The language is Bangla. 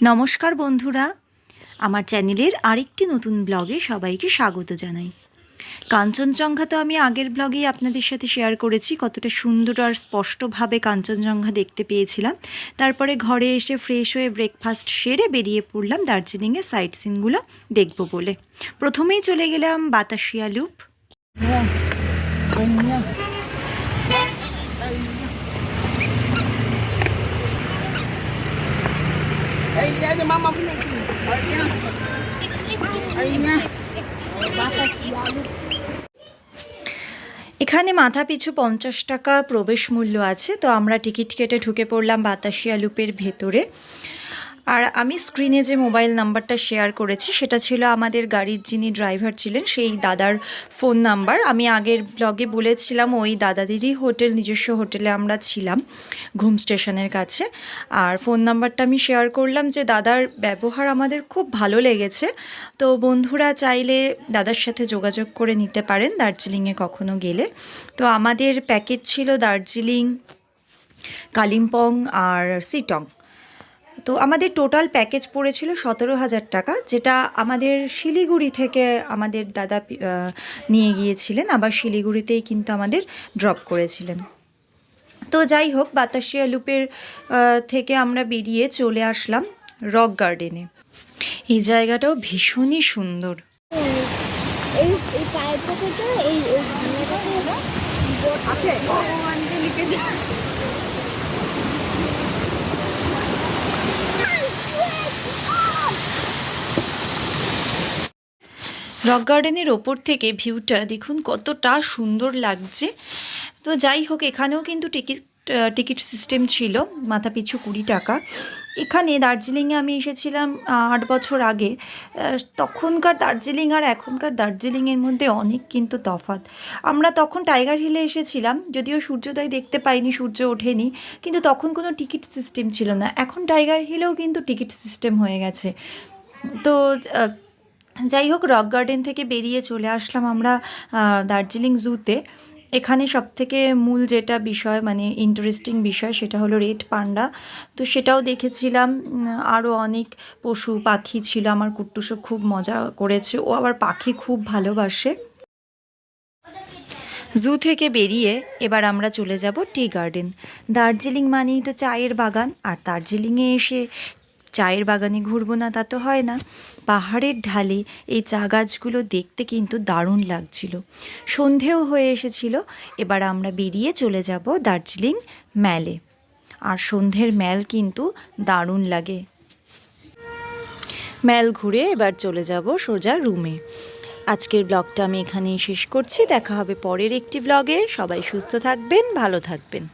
নমস্কার বন্ধুরা, আমার চ্যানেলের আরেকটি নতুন ব্লগে সবাইকে স্বাগত জানাই। কাঞ্চনজঙ্ঘা তো আমি আগের ব্লগেই আপনাদের সাথে শেয়ার করেছি, কতটা সুন্দর আর স্পষ্টভাবে কাঞ্চনজঙ্ঘা দেখতে পেয়েছিলাম। তারপরে ঘরে এসে ফ্রেশ হয়ে ব্রেকফাস্ট সেরে বেরিয়ে পড়লাম দার্জিলিংয়ের সাইট সিনগুলো দেখব বলে। প্রথমেই চলে গেলাম বাতাসিয়া লুপ। এখানে মাথা পিছু 50 টাকা প্রবেশ মূল্য আছে, তো আমরা টিকিট কেটে ঢুকে পড়লাম বাতাসিয়া লুপের ভেতরে। আর আমি স্ক্রিনে যে মোবাইল নাম্বারটা শেয়ার করেছি সেটা ছিল আমাদের গাড়ির যিনি ড্রাইভার ছিলেন সেই দাদার ফোন নাম্বার। আমি আগের ব্লগে বলেছিলাম ওই দাদাদেরই হোটেল, নিজস্ব হোটেলে আমরা ছিলাম ঘুম স্টেশনের কাছে। আর ফোন নাম্বারটা আমি শেয়ার করলাম, যে দাদার ব্যবহার আমাদের খুব ভালো লেগেছে। তো বন্ধুরা চাইলে দাদার সাথে যোগাযোগ করে নিতে পারেন দার্জিলিংয়ে কখনো গেলে। তো আমাদের প্যাকেজ ছিল দার্জিলিং, কালিম্পং আর সিটং। তো আমাদের টোটাল প্যাকেজ পড়েছিল 17,000 টাকা, যেটা আমাদের শিলিগুড়ি থেকে আমাদের দাদা নিয়ে গিয়েছিলেন, আবার শিলিগুড়িতেই কিন্তু আমাদের ড্রপ করেছিলেন। তো যাই হোক, বাতাসিয়া লুপের থেকে আমরা বেরিয়ে চলে আসলাম রক গার্ডেনে। এই জায়গাটাও ভীষণই সুন্দর। রক গার্ডেনের ওপর থেকে ভিউটা দেখুন কতটা সুন্দর লাগছে। তো যাই হোক, এখানেও কিন্তু টিকিট সিস্টেম ছিল, মাথা পিছু 20 টাকা। এখানে দার্জিলিংয়ে আমি এসেছিলাম 8 বছর আগে। তখনকার দার্জিলিং আর এখনকার দার্জিলিংয়ের মধ্যে অনেক কিন্তু তফাৎ। আমরা তখন টাইগার হিলে এসেছিলাম, যদিও সূর্যোদয় দেখতে পাইনি, সূর্য ওঠেনি, কিন্তু তখন কোনো টিকিট সিস্টেম ছিল না। এখন টাইগার হিলেও কিন্তু টিকিট সিস্টেম হয়ে গেছে। তো যাই হোক, রক গার্ডেন থেকে বেরিয়ে চলে আসলাম আমরা দার্জিলিং জুতে। এখানে সবথেকে মূল যেটা বিষয়, মানে ইন্টারেস্টিং বিষয়, সেটা হলো রেড পান্ডা। তো সেটাও দেখেছিলাম। আরও অনেক পশু পাখি ছিল। আমার কুট্টুসও খুব মজা করেছে, ও আবার পাখি খুব ভালোবাসে। জু থেকে বেরিয়ে এবার আমরা চলে যাব টি গার্ডেন। দার্জিলিং মানেই তো চায়ের বাগান, আর দার্জিলিংয়ে এসে চায়ের বাগানে ঘুরবো না তা তো হয় না। পাহাড়ের ঢালে এই চা গাছগুলো দেখতে কিন্তু দারুণ লাগছিল। সন্ধেও হয়ে এসেছিল। এবার আমরা বেরিয়ে চলে যাব দার্জিলিং ম্যালে। আর সন্ধ্যের ম্যাল কিন্তু দারুণ লাগে। ম্যাল ঘুরে এবার চলে যাব সোজা রুমে। আজকের ব্লগটা আমি এখানেই শেষ করছি। দেখা হবে পরের একটি ব্লগে। সবাই সুস্থ থাকবেন, ভালো থাকবেন।